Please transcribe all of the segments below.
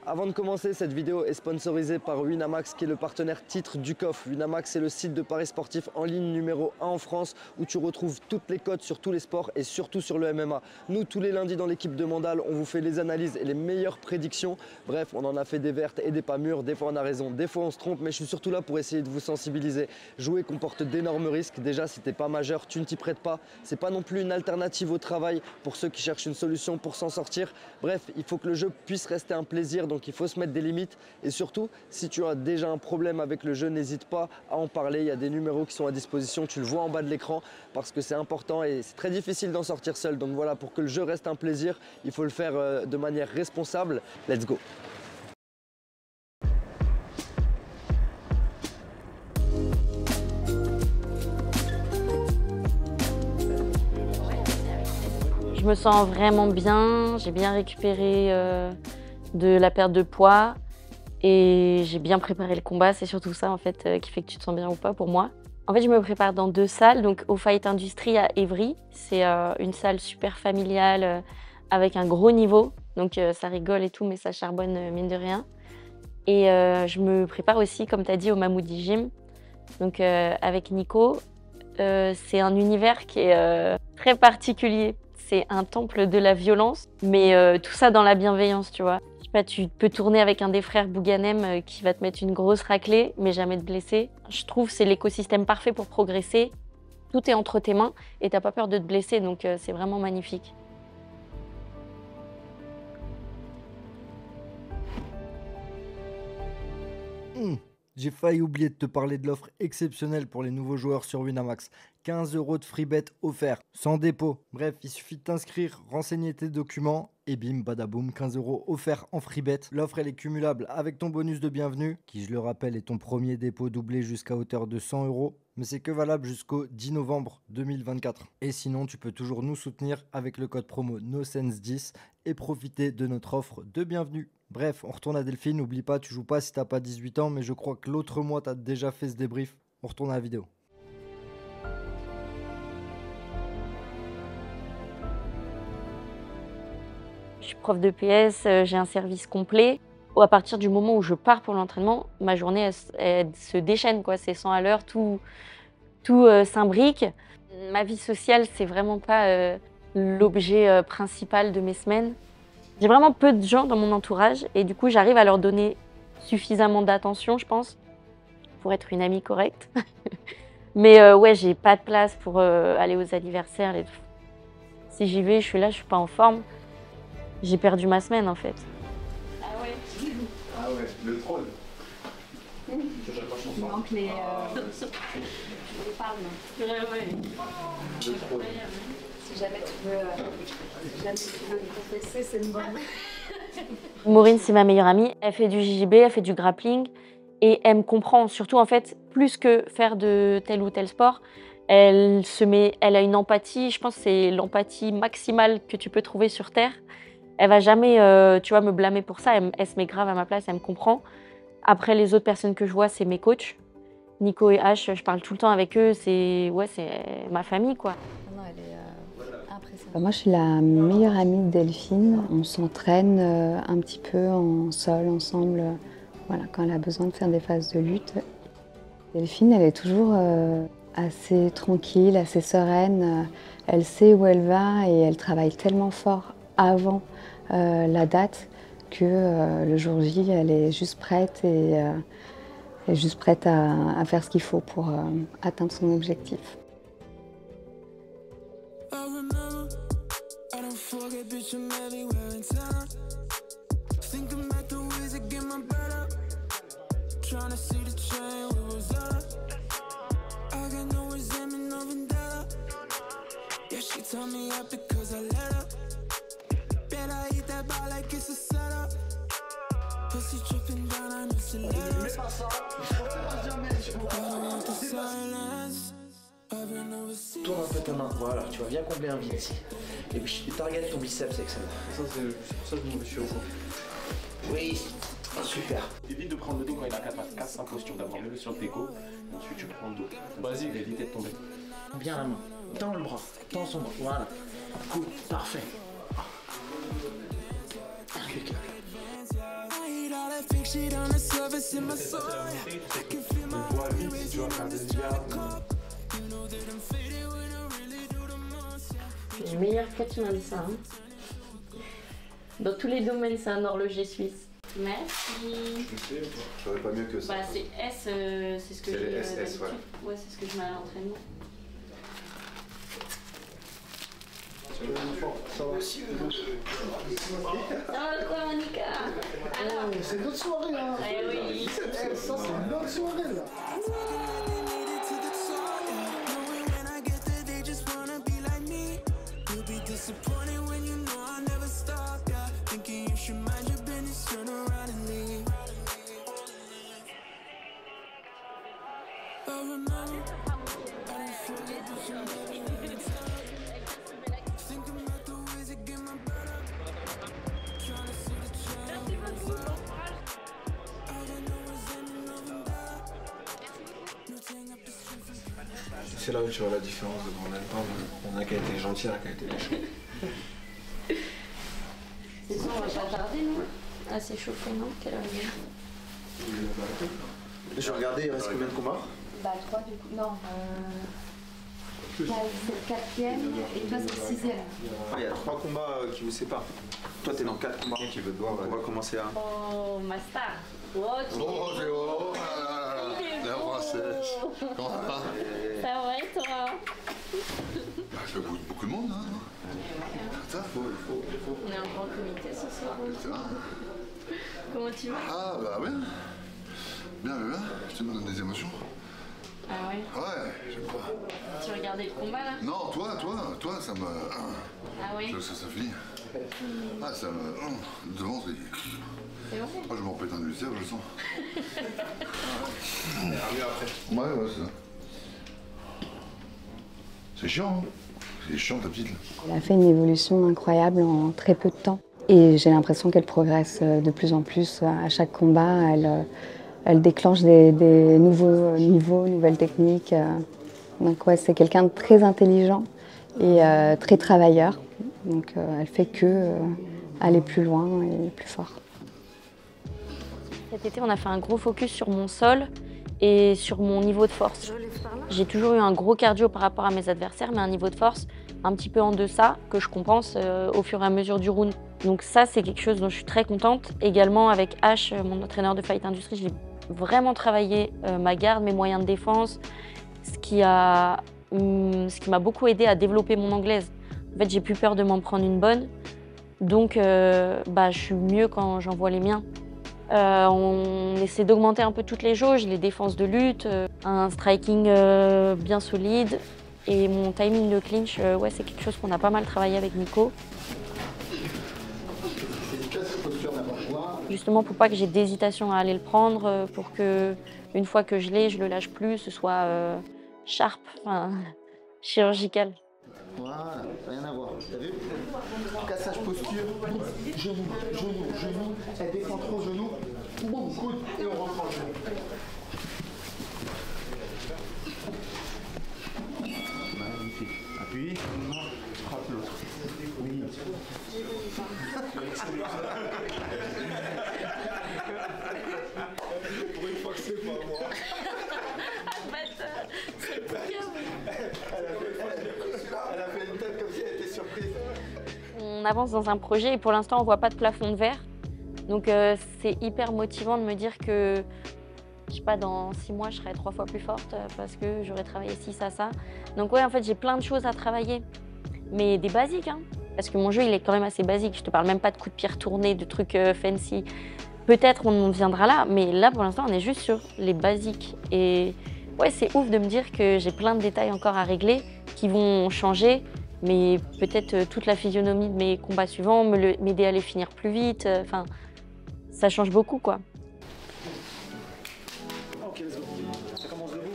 Avant de commencer, cette vidéo est sponsorisée par Winamax qui est le partenaire titre du COF. Winamax, c'est le site de paris sportifs en ligne numéro 1 en France où tu retrouves toutes les cotes sur tous les sports et surtout sur le MMA. Nous, tous les lundis dans l'équipe de Mandal, on vous fait les analyses et les meilleures prédictions. Bref, on en a fait des vertes et des pas mûres. Des fois, on a raison, des fois, on se trompe, mais je suis surtout là pour essayer de vous sensibiliser. Jouer comporte d'énormes risques. Déjà, si t'es pas majeur, tu ne t'y prêtes pas. C'est pas non plus une alternative au travail pour ceux qui cherchent une solution pour s'en sortir. Bref, il faut que le jeu puisse rester un plaisir. Donc il faut se mettre des limites et surtout si tu as déjà un problème avec le jeu, n'hésite pas à en parler. Il y a des numéros qui sont à disposition, tu le vois en bas de l'écran parce que c'est important et c'est très difficile d'en sortir seul. Donc voilà, pour que le jeu reste un plaisir, il faut le faire de manière responsable. Let's go. Je me sens vraiment bien, j'ai bien récupéré de la perte de poids et j'ai bien préparé le combat. C'est surtout ça en fait qui fait que tu te sens bien ou pas pour moi. En fait, je me prépare dans 2 salles, donc au Fight Industry à Évry. C'est une salle super familiale avec un gros niveau, donc ça rigole et tout, mais ça charbonne mine de rien. Et je me prépare aussi, comme tu as dit, au Mamoudi Gym, donc avec Nico. C'est un univers qui est très particulier. C'est un temple de la violence, mais tout ça dans la bienveillance, tu vois. Je sais pas, tu peux tourner avec un des frères Bouganem qui va te mettre une grosse raclée, mais jamais te blesser. Je trouve que c'est l'écosystème parfait pour progresser. Tout est entre tes mains et t'as pas peur de te blesser, donc c'est vraiment magnifique. J'ai failli oublier de te parler de l'offre exceptionnelle pour les nouveaux joueurs sur Winamax. 15 € de free bet offert, sans dépôt. Bref, il suffit de t'inscrire, renseigner tes documents et bim, badaboum, 15 € offerts en free bet. L'offre, elle est cumulable avec ton bonus de bienvenue, qui, je le rappelle, est ton premier dépôt doublé jusqu'à hauteur de 100 €. Mais c'est que valable jusqu'au 10 novembre 2024. Et sinon, tu peux toujours nous soutenir avec le code promo NOSENSE10 et profiter de notre offre de bienvenue. Bref, on retourne à Delphine. N'oublie pas, tu joues pas si t'as pas 18 ans, mais je crois que l'autre mois, t'as déjà fait ce débrief. On retourne à la vidéo. Je suis prof de PS, j'ai un service complet. À partir du moment où je pars pour l'entraînement, ma journée elle se déchaîne, quoi. C'est 100 à l'heure, tout s'imbrique. Ma vie sociale, c'est vraiment pas l'objet principal de mes semaines. J'ai vraiment peu de gens dans mon entourage et du coup, j'arrive à leur donner suffisamment d'attention, je pense, pour être une amie correcte. Mais ouais, j'ai pas de place pour aller aux anniversaires. Si j'y vais, je suis là, je suis pas en forme. J'ai perdu ma semaine en fait. Ah ouais. Ah ouais, le troll. Il manque les palmes. Ouais, ouais. Le troll. Si jamais tu veux me confesser, c'est une bonne. Maureen, c'est ma meilleure amie. Elle fait du JJB, elle fait du grappling et elle me comprend. Surtout en fait, plus que faire de tel ou tel sport, elle a une empathie. Je pense que c'est l'empathie maximale que tu peux trouver sur Terre. Elle va jamais, tu vois, me blâmer pour ça. Elle se met grave à ma place, elle me comprend. Après, les autres personnes que je vois, c'est mes coachs. Nico et H, je parle tout le temps avec eux. C'est ma famille, quoi. Non, elle est impressionnante. Moi, je suis la meilleure amie de Delphine. On s'entraîne un petit peu en sol ensemble. Voilà, quand elle a besoin de faire des phases de lutte. Delphine, elle est toujours assez tranquille, assez sereine. Elle sait où elle va et elle travaille tellement fort avant la date que le jour J, elle est juste prête à faire ce qu'il faut pour atteindre son objectif. Tourne un peu ta main, voilà, tu vas bien combler un vide ici. Et puis target ton biceps avec ça. Ça, c'est pour ça que je me suis au fond. Oui, super. Évite de prendre le dos quand il a 4-5 postures d'abord. Mets-le sur le déco, ensuite tu prends le dos. Vas-y, il va éviter de tomber. Bien la main, tends le bras, tends son bras, voilà. Cool, parfait. Impeccable. Le meilleur que tu m'as dit ça. Hein. Dans tous les domaines, c'est un horloger suisse. Merci. Je sais, je ferais pas mieux que ça. Bah, c'est S, c'est ce que j'ai d'habitude. Ouais, c'est ce que je mets à l'entraînement. Ça va aussi. Ça va quoi, Monica? Alors, c'est notre soirée là. Eh oui. Ça c'est notre soirée là. C'est là où tu vois la différence de mon alpin. On a qui a été gentil, un qui a été méchant. C'est ça, on va pas tarder, non? Ah, c'est chauffé, non? Quelle heure il est? Je vais regarder, il reste combien de combats? Bah 3 du coup, non. C'est le 4e et toi c'est le 6e. Il y a 3 combats qui vous séparent. Toi t'es dans 4 combats. Tu veux te voir, On va commencer à... Oh, ma star. Oh, tu Bonjour, Il est la beau. princesse. Comment ça va? Ça va et toi? Bah, je fais beaucoup de monde, hein. Ça, On est en grand comité ce soir. ça va. Comment tu vas? Ah, bah ouais. Bien, bien, bien. Je te donne des émotions. Ah ouais? Ouais, j'aime pas. Tu regardais le combat là? Non, toi, ça me... Ah oui? Ça finit. Ah, ça me... Devant, c'est... C'est vrai? Moi, je m'en pète un ulcère, je le sens. Mieux après. Ouais, c'est ça. C'est chiant, hein. C'est chiant, ta petite, là. Elle a fait une évolution incroyable en très peu de temps. Et j'ai l'impression qu'elle progresse de plus en plus. À chaque combat, elle déclenche des nouveaux niveaux, nouvelles techniques. Donc ouais, c'est quelqu'un de très intelligent et très travailleur. Donc elle fait que aller plus loin et plus fort. Cet été, on a fait un gros focus sur mon sol et sur mon niveau de force. J'ai toujours eu un gros cardio par rapport à mes adversaires, mais un niveau de force un petit peu en deçà que je compense au fur et à mesure du round. Donc ça, c'est quelque chose dont je suis très contente. Également avec H, mon entraîneur de Fight Industry, j'ai vraiment travaillé ma garde, mes moyens de défense, ce qui m'a beaucoup aidé à développer mon anglaise. En fait, j'ai plus peur de m'en prendre une bonne, donc je suis mieux quand j'envoie les miens. On essaie d'augmenter un peu toutes les jauges, les défenses de lutte, un striking bien solide et mon timing de clinch, ouais, c'est quelque chose qu'on a pas mal travaillé avec Nico. Justement pour pas que j'ai d'hésitation à aller le prendre, pour que une fois que je l'ai, je le lâche plus, ce soit sharp, enfin chirurgical. Voilà, rien à voir. T'as vu? Cassage posture, genou, genou, genou. Elle défend trop genou. Boum, coude et on reprend le genou. Magnifique. Appuie. Frappe l'autre. Oui. Pour une fois que c'est pas moi. Elle a fait une tête comme si elle était surprise. On avance dans un projet et pour l'instant on voit pas de plafond de verre. Donc c'est hyper motivant de me dire que, je sais pas, dans 6 mois je serai 3 fois plus forte parce que j'aurai travaillé ci, ça. Donc ouais, en fait j'ai plein de choses à travailler. Mais des basiques, hein. Parce que mon jeu il est quand même assez basique. Je te parle même pas de coups de pied retournés, de trucs fancy. Peut-être on viendra là, mais là pour l'instant on est juste sur les basiques. Et ouais, c'est ouf de me dire que j'ai plein de détails encore à régler qui vont changer, mais peut-être toute la physionomie de mes combats suivants, m'aider à les finir plus vite. Enfin, ça change beaucoup, quoi. Ok, let's go. Ça commence debout.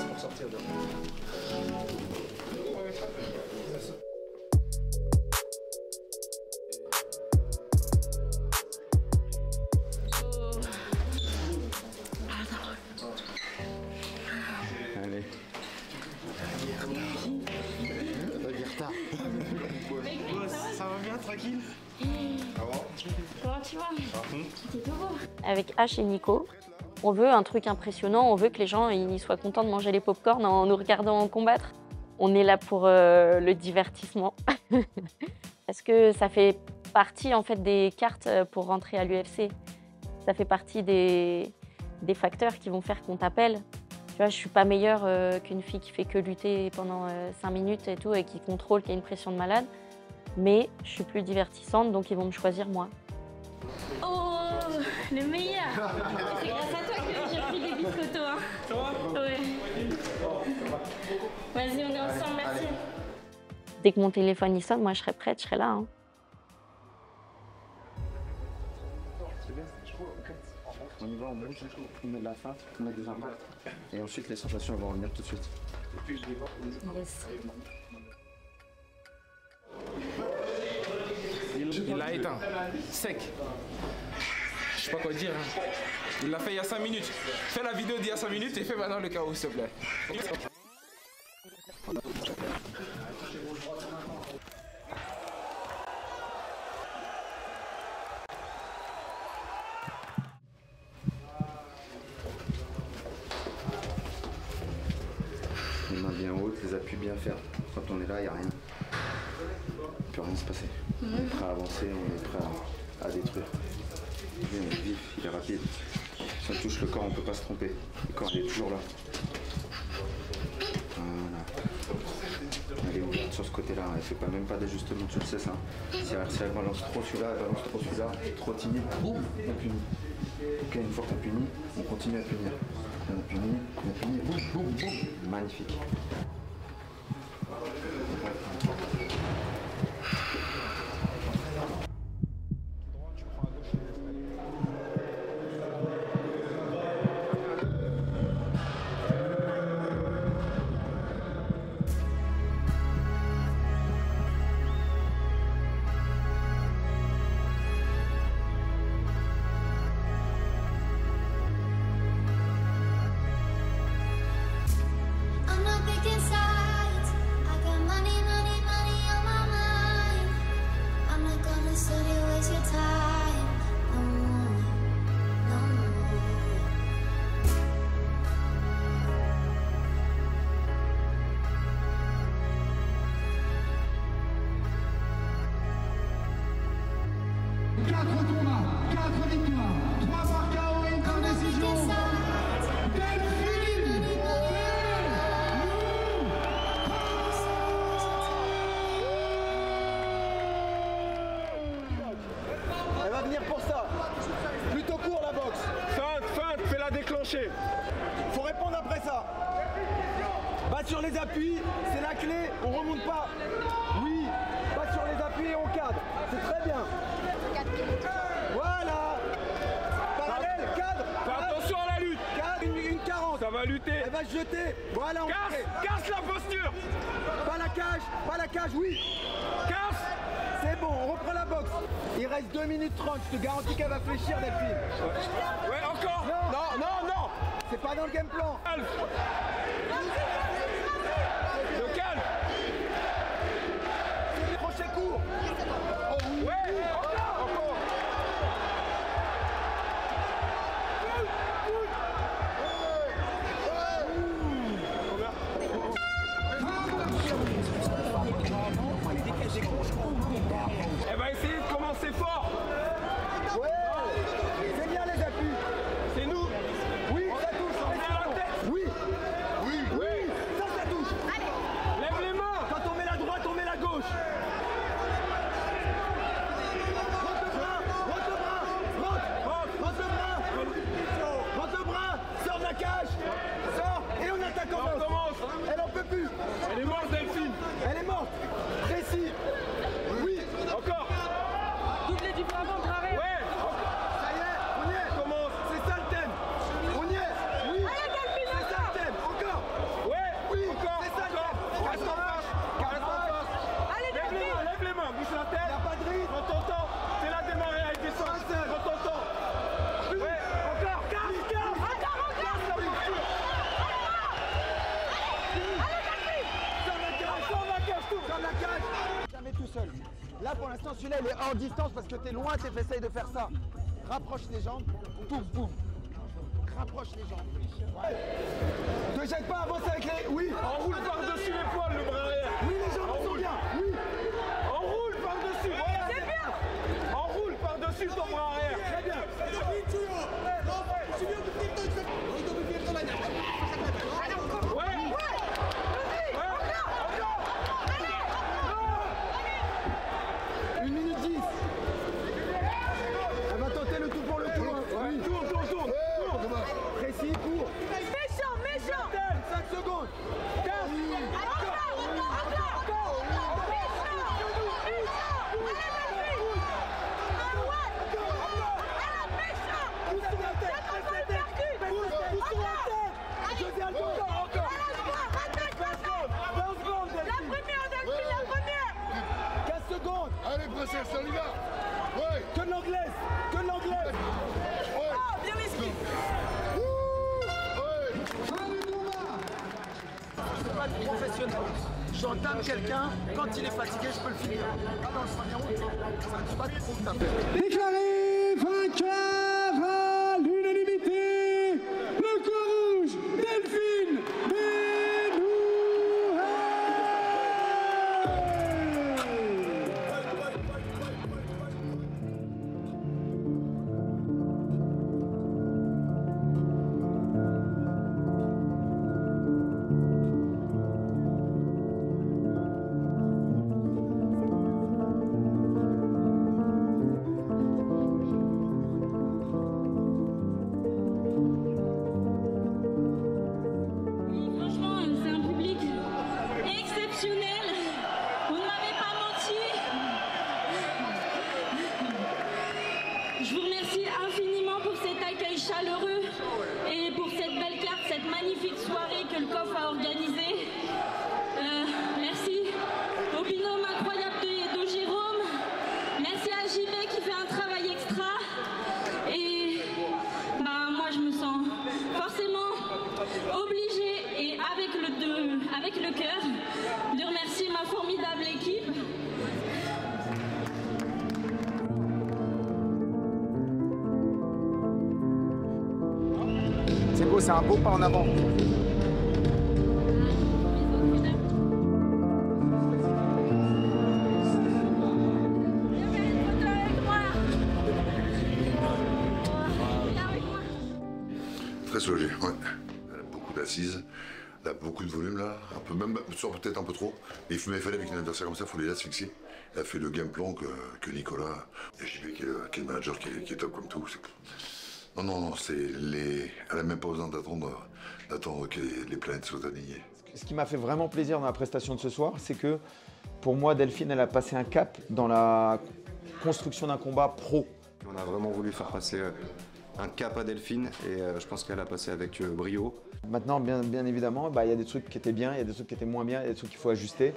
Pour sortir de... Allez. Ça va bien, tranquille? Comment tu vas? T'es tout beau. Avec H et Nico, on veut un truc impressionnant, on veut que les gens ils soient contents de manger les pop-corn en nous regardant combattre. On est là pour le divertissement. Parce que ça fait partie en fait des cartes pour rentrer à l'UFC. Ça fait partie des facteurs qui vont faire qu'on t'appelle. Tu vois, je suis pas meilleure qu'une fille qui fait que lutter pendant 5 minutes et tout et qui contrôle, qui a une pression de malade. Mais je suis plus divertissante, donc ils vont me choisir moi. Oh, le meilleur! C'est grâce à toi que j'ai pris des biscottos. Hein. Ça va? Ouais. Vas-y, on est ensemble, merci. Dès que mon téléphone y sonne, moi je serai prête, je serai là. Hein. On y va, on bouge, on met de la feinte, on met des impacts. Et ensuite, les sensations vont revenir tout de suite. Yes. Il l'a éteint, sec. Je sais pas quoi dire. Hein. Il l'a fait il y a 5 minutes. Fais la vidéo d'il y a 5 minutes et fais maintenant le chaos, s'il te plaît. Les mains bien hautes, les appuis bien fermes. Quand on est là, il n'y a rien. Il ne peut rien se passer. On est prêt à avancer, on est prêt à détruire. Il est vif, il est rapide. Si on touche le corps, on ne peut pas se tromper. Le corps, il est toujours là. Voilà. Elle est ouverte sur ce côté-là, elle ne fait pas, même pas d'ajustement, tu le sais ça. Si elle balance trop celui-là, elle balance trop celui-là, trop timide, boum, on punit. Ok, une fois qu'on punit, on continue à punir. On punit, boum, boum, boum. Magnifique. Elle va venir pour ça. Plutôt court la boxe. Feinte, fais-la déclencher. Faut répondre après ça. Pas sur les appuis, c'est la clé, on remonte pas. Oui, pas sur les appuis et on cadre. C'est très bien. Voilà. Parallèle, cadre. Fais attention à la lutte. Cadre, une 40. Ça va lutter. Elle va se jeter. Voilà, on Casse la posture. Pas la cage, oui. Casse. C'est bon, on reprend la boxe. Il reste 2 minutes 30, je te garantis qu'elle va fléchir, Delphine. Ouais, encore. Non. C'est pas dans le game plan. Le calme. C'est le crochet court. Oh oui. Ouais, encore. Elle va essayer de commencer fort. Ouais. C'est bien les appuis. C'est nous. Oui, ça touche. On est à la tête. Oui. seul. Là, pour l'instant, celui-là, il est hors distance parce que t'es loin, t'essayes de faire ça. Rapproche les jambes, pouf, pouf. Rapproche les jambes. Ouais. Te jette pas, avance avec les... Oui. Enroule par-dessus les poils, le bras arrière. Oui, les jambes sont bien. Oui. Enroule par-dessus, voilà. C'est bien. Enroule par-dessus ton bras arrière. Très bien. Une minute 10. Elle va tenter le tout pour le tour. Oui. Tourne. Précis, court. Méchant. 5 secondes. 15. Allez, princesse, on y va. Ouais. Que de l'anglaise. Ouais. Bien risqué. Je suis pas professionnel. J'entame quelqu'un, quand il est fatigué, je peux le finir. Pas dans le soignement, ça ne pas trop taper. Déclaré vainqueur à l'unanimité, le corps rouge, Delphine Franchement, c'est un public exceptionnel. Vous ne m'avez pas menti. Je vous remercie infiniment pour cet accueil chaleureux et pour cette belle carte, cette magnifique soirée que le COF a organisée. Merci au binôme incroyable de Jérôme. Merci à JB qui fait un travail extra. Et moi, je me sens forcément obligée et avec le cœur de remercier ma formidable équipe. C'est beau, c'est un beau pas en avant. Très soulagé, ouais. Elle a beaucoup d'assises, elle a beaucoup de volume là, un peu même, peut-être un peu trop. Mais il fallait avec un adversaire comme ça, il faut les asphyxier. Elle a fait le game plan que Nicolas, et JB qui est le manager qui est top comme tout. Non, elle n'a même pas besoin d'attendre que les planètes soient alignées. Ce qui m'a fait vraiment plaisir dans la prestation de ce soir, c'est que pour moi, Delphine, elle a passé un cap dans la construction d'un combat pro. On a vraiment voulu faire passer un cap à Delphine et je pense qu'elle a passé avec brio. Maintenant, bien évidemment, il y a des trucs qui étaient bien, il y a des trucs qui étaient moins bien, il y a des trucs qu'il faut ajuster.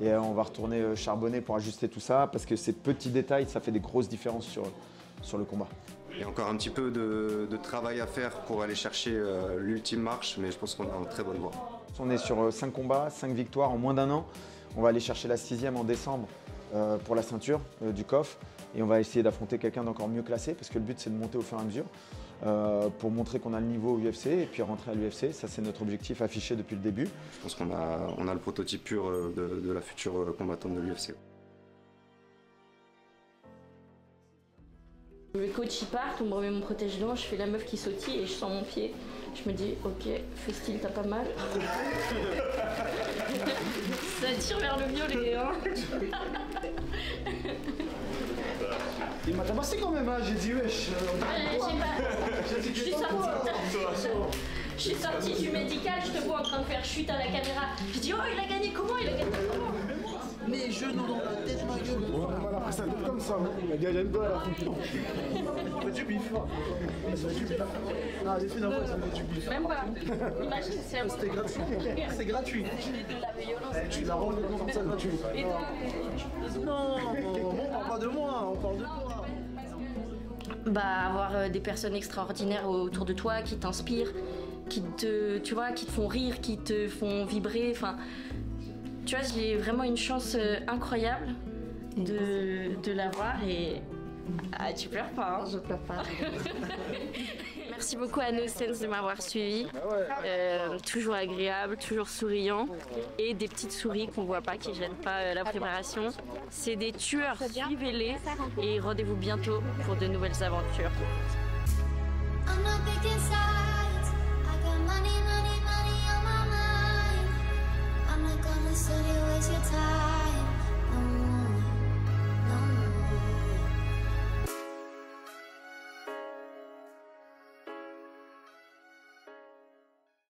Et on va retourner charbonner pour ajuster tout ça parce que ces petits détails, ça fait des grosses différences sur le combat. Il y a encore un petit peu de travail à faire pour aller chercher l'ultime marche, mais je pense qu'on est en très bonne voie. On est sur 5 combats, 5 victoires en moins d'un an. On va aller chercher la 6e en décembre pour la ceinture du COF. Et on va essayer d'affronter quelqu'un d'encore mieux classé parce que le but c'est de monter au fur et à mesure pour montrer qu'on a le niveau au UFC et puis rentrer à l'UFC. Ça c'est notre objectif affiché depuis le début. Je pense qu'on a le prototype pur de la future combattante de l'UFC. Le coach il part, on me remet mon protège-dents, je fais la meuf qui sautille et je sens mon pied. Je me dis ok, fais style, t'as pas mal. Ça tire vers le violet, hein. Il m'a tabassé quand même, hein. J'ai dit wesh. Je suis sortie du médical, je te vois en train de faire chute à la caméra. Je dis oh il a gagné comment? Il a gagné comment? Les genoux dans la tête, ma gueule. Voilà, après ça doit être comme ça. La gagne pas à la fin. Ça fait du bif. Ça fait du bif. Ah, les filles d'avant, ça fait du bif. Même pas. Imagine, c'est c'était gratuit. C'est gratuit. La violence. Tu la rends comme ça gratuit. Non, on parle pas de moi, on parle de toi. Avoir des personnes extraordinaires autour de toi qui t'inspirent, qui te font rire, qui te font vibrer. Enfin, tu vois, j'ai vraiment une chance incroyable de la voir et tu pleures pas. Hein. Je pleure pas. Merci beaucoup à NoSense de m'avoir suivi. Toujours agréable, toujours souriant et des petites souris qu'on voit pas, qui gênent pas la préparation. C'est des tueurs, suivez-les et rendez-vous bientôt pour de nouvelles aventures. I'm not picking sides. I got money, money, money on my mind. I'm not gonna sit here waste your time.